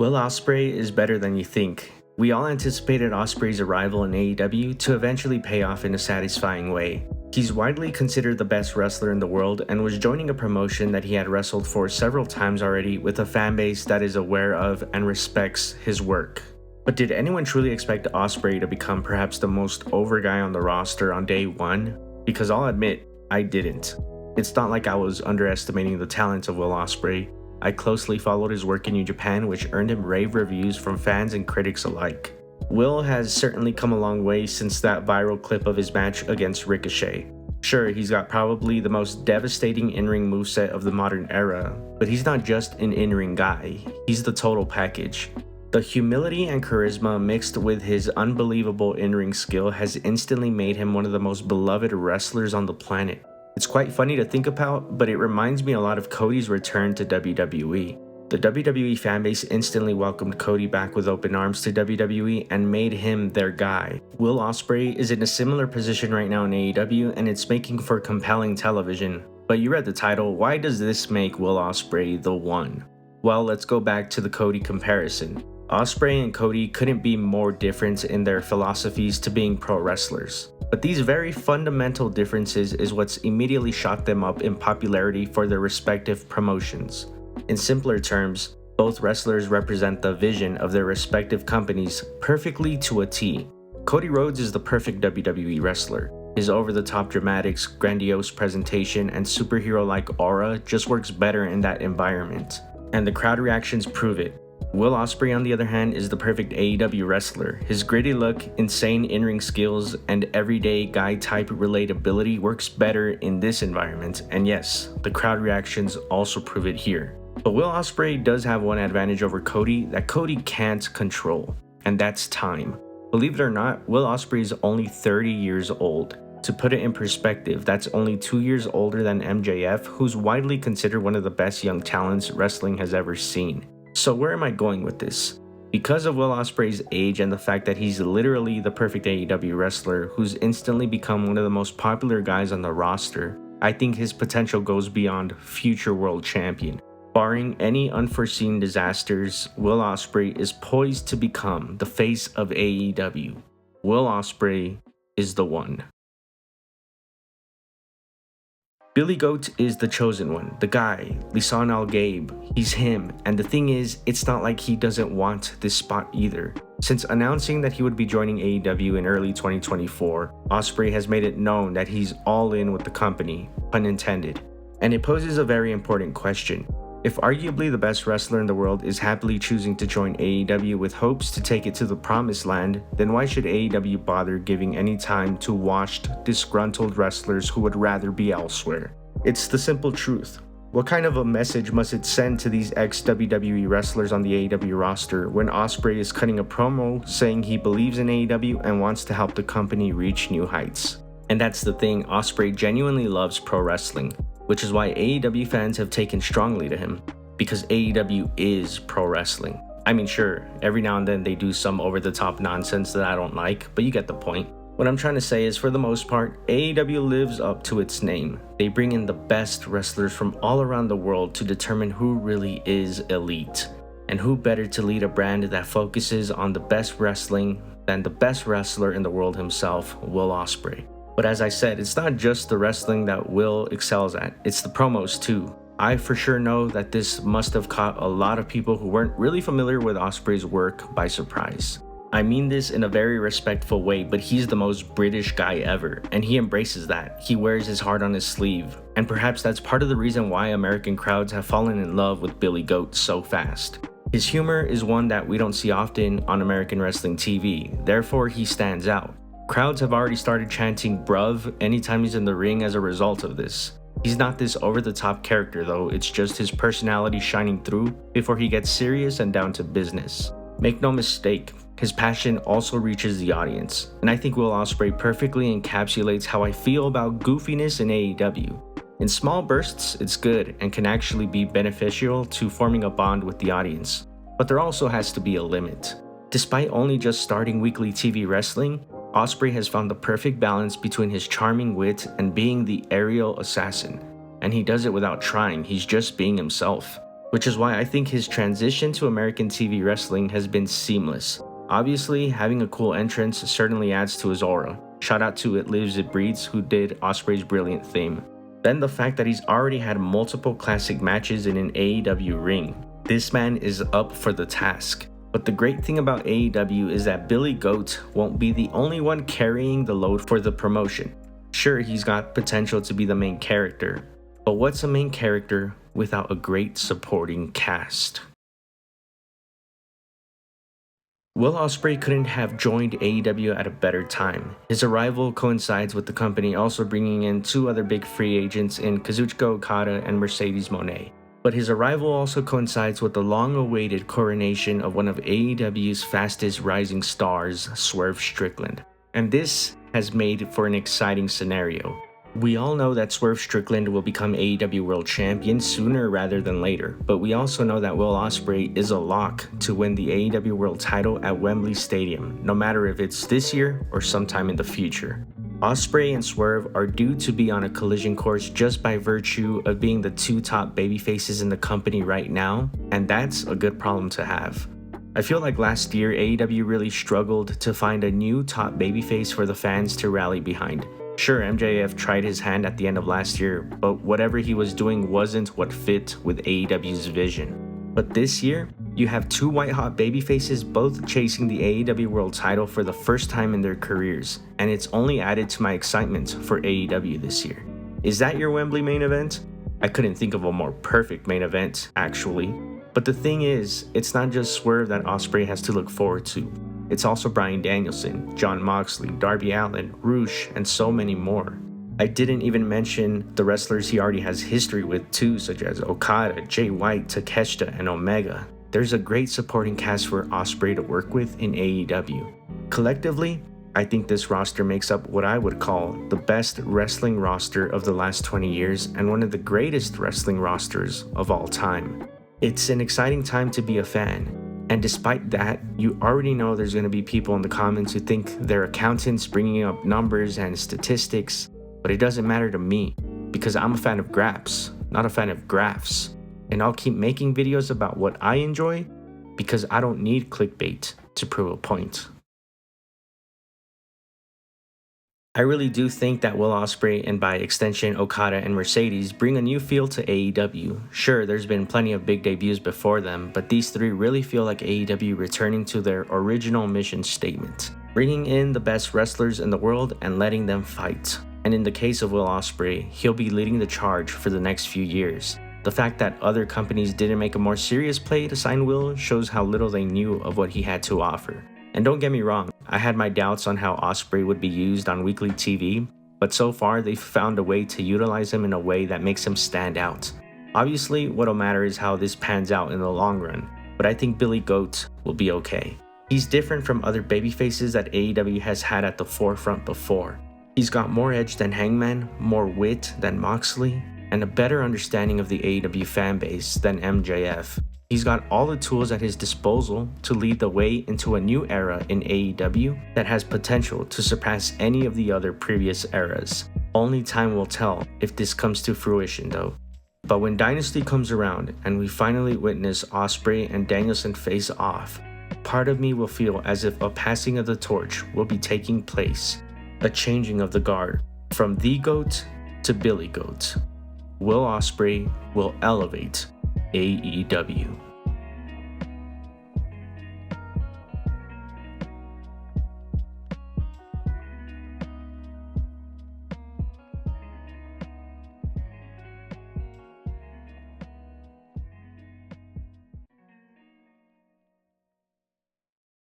Will Ospreay is better than you think. We all anticipated Ospreay's arrival in AEW to eventually pay off in a satisfying way. He's widely considered the best wrestler in the world and was joining a promotion that he had wrestled for several times already with a fanbase that is aware of and respects his work. But did anyone truly expect Ospreay to become perhaps the most over guy on the roster on day one? Because I'll admit, I didn't. It's not like I was underestimating the talent of Will Ospreay. I closely followed his work in New Japan, which earned him rave reviews from fans and critics alike. Will has certainly come a long way since that viral clip of his match against Ricochet. Sure, he's got probably the most devastating in-ring moveset of the modern era, but he's not just an in-ring guy, he's the total package. The humility and charisma mixed with his unbelievable in-ring skill has instantly made him one of the most beloved wrestlers on the planet. It's quite funny to think about, but it reminds me a lot of Cody's return to WWE. The WWE fanbase instantly welcomed Cody back with open arms to WWE and made him their guy. Will Ospreay is in a similar position right now in AEW, and it's making for compelling television. But you read the title, why does this make Will Ospreay the one? Well, let's go back to the Cody comparison. Ospreay and Cody couldn't be more different in their philosophies to being pro wrestlers. But these very fundamental differences is what's immediately shot them up in popularity for their respective promotions. In simpler terms, both wrestlers represent the vision of their respective companies perfectly to a T. Cody Rhodes is the perfect WWE wrestler. His over-the-top dramatics, grandiose presentation, and superhero-like aura just works better in that environment. And the crowd reactions prove it. Will Ospreay, on the other hand, is the perfect AEW wrestler. His gritty look, insane in-ring skills, and everyday guy-type relatability works better in this environment, and yes, the crowd reactions also prove it here. But Will Ospreay does have one advantage over Cody that Cody can't control, and that's time. Believe it or not, Will Ospreay is only 30 years old. To put it in perspective, that's only 2 years older than MJF, who's widely considered one of the best young talents wrestling has ever seen. So where am I going with this? Because of Will Ospreay's age and the fact that he's literally the perfect AEW wrestler who's instantly become one of the most popular guys on the roster, I think his potential goes beyond future world champion. Barring any unforeseen disasters, Will Ospreay is poised to become the face of AEW. Will Ospreay is the one. Billy Goat is the chosen one, the guy, Lisan Al Gabe, he's him, and the thing is, it's not like he doesn't want this spot either. Since announcing that he would be joining AEW in early 2024, Ospreay has made it known that he's all in with the company, pun intended. And it poses a very important question. If arguably the best wrestler in the world is happily choosing to join AEW with hopes to take it to the promised land, then why should AEW bother giving any time to washed, disgruntled wrestlers who would rather be elsewhere? It's the simple truth. What kind of a message must it send to these ex-WWE wrestlers on the AEW roster when Ospreay is cutting a promo saying he believes in AEW and wants to help the company reach new heights? And that's the thing, Ospreay genuinely loves pro wrestling, which is why AEW fans have taken strongly to him, because AEW is pro wrestling. I mean, sure, every now and then they do some over-the-top nonsense that I don't like, but you get the point. What I'm trying to say is, for the most part, AEW lives up to its name. They bring in the best wrestlers from all around the world to determine who really is elite. And who better to lead a brand that focuses on the best wrestling than the best wrestler in the world himself, Will Ospreay. But as I said, it's not just the wrestling that Will excels at, it's the promos too. I for sure know that this must have caught a lot of people who weren't really familiar with Ospreay's work by surprise. I mean this in a very respectful way, but he's the most British guy ever, and he embraces that. He wears his heart on his sleeve, and perhaps that's part of the reason why American crowds have fallen in love with Billy Goat so fast. His humor is one that we don't see often on American wrestling TV, therefore he stands out. Crowds have already started chanting bruv anytime he's in the ring as a result of this. He's not this over-the-top character though, it's just his personality shining through before he gets serious and down to business. Make no mistake, his passion also reaches the audience, and I think Will Ospreay perfectly encapsulates how I feel about goofiness in AEW. In small bursts, it's good and can actually be beneficial to forming a bond with the audience, but there also has to be a limit. Despite only just starting weekly TV wrestling, Ospreay has found the perfect balance between his charming wit and being the aerial assassin. And he does it without trying, he's just being himself. which is why I think his transition to American TV wrestling has been seamless. Obviously, having a cool entrance certainly adds to his aura. Shout out to It Lives It Breathes who did Osprey's brilliant theme. Then the fact that he's already had multiple classic matches in an AEW ring. This man is up for the task. But the great thing about AEW is that Billy Goat won't be the only one carrying the load for the promotion. Sure, he's got potential to be the main character, but what's a main character without a great supporting cast? Will Ospreay couldn't have joined AEW at a better time. His arrival coincides with the company also bringing in two other big free agents in Kazuchika Okada and Mercedes Moné. But his arrival also coincides with the long-awaited coronation of one of AEW's fastest rising stars, Swerve Strickland. And this has made for an exciting scenario. We all know that Swerve Strickland will become AEW World Champion sooner rather than later, but we also know that Will Ospreay is a lock to win the AEW World title at Wembley Stadium, no matter if it's this year or sometime in the future. Ospreay and Swerve are due to be on a collision course just by virtue of being the two top babyfaces in the company right now, and that's a good problem to have. I feel like last year AEW really struggled to find a new top babyface for the fans to rally behind. Sure, MJF tried his hand at the end of last year, but whatever he was doing wasn't what fit with AEW's vision. But this year, you have two white-hot babyfaces both chasing the AEW World title for the first time in their careers, and it's only added to my excitement for AEW this year. Is that your Wembley main event? I couldn't think of a more perfect main event, actually. But the thing is, it's not just Swerve that Ospreay has to look forward to. It's also Bryan Danielson, Jon Moxley, Darby Allin, Rush, and so many more. I didn't even mention the wrestlers he already has history with too, such as Okada, Jay White, Takeshita, and Omega. There's a great supporting cast for Ospreay to work with in AEW. Collectively, I think this roster makes up what I would call the best wrestling roster of the last 20 years and one of the greatest wrestling rosters of all time. It's an exciting time to be a fan. And despite that, you already know there's going to be people in the comments who think they're accountants bringing up numbers and statistics, but it doesn't matter to me because I'm a fan of graphs, not a fan of graphs. And I'll keep making videos about what I enjoy because I don't need clickbait to prove a point. I really do think that Will Ospreay and by extension Okada and Mercedes bring a new feel to AEW. Sure, there's been plenty of big debuts before them, but these three really feel like AEW returning to their original mission statement, bringing in the best wrestlers in the world and letting them fight. And in the case of Will Ospreay, he'll be leading the charge for the next few years. The fact that other companies didn't make a more serious play to sign Will shows how little they knew of what he had to offer. And don't get me wrong, I had my doubts on how Ospreay would be used on weekly TV, but so far they've found a way to utilize him in a way that makes him stand out. Obviously, what'll matter is how this pans out in the long run, but I think Billy Goat will be okay. He's different from other babyfaces that AEW has had at the forefront before. He's got more edge than Hangman, more wit than Moxley, and a better understanding of the AEW fanbase than MJF. He's got all the tools at his disposal to lead the way into a new era in AEW that has potential to surpass any of the other previous eras. Only time will tell if this comes to fruition though. But when Dynasty comes around and we finally witness Ospreay and Danielson face off, part of me will feel as if a passing of the torch will be taking place, a changing of the guard from the GOAT to Billy Goat. Will Ospreay will elevate AEW.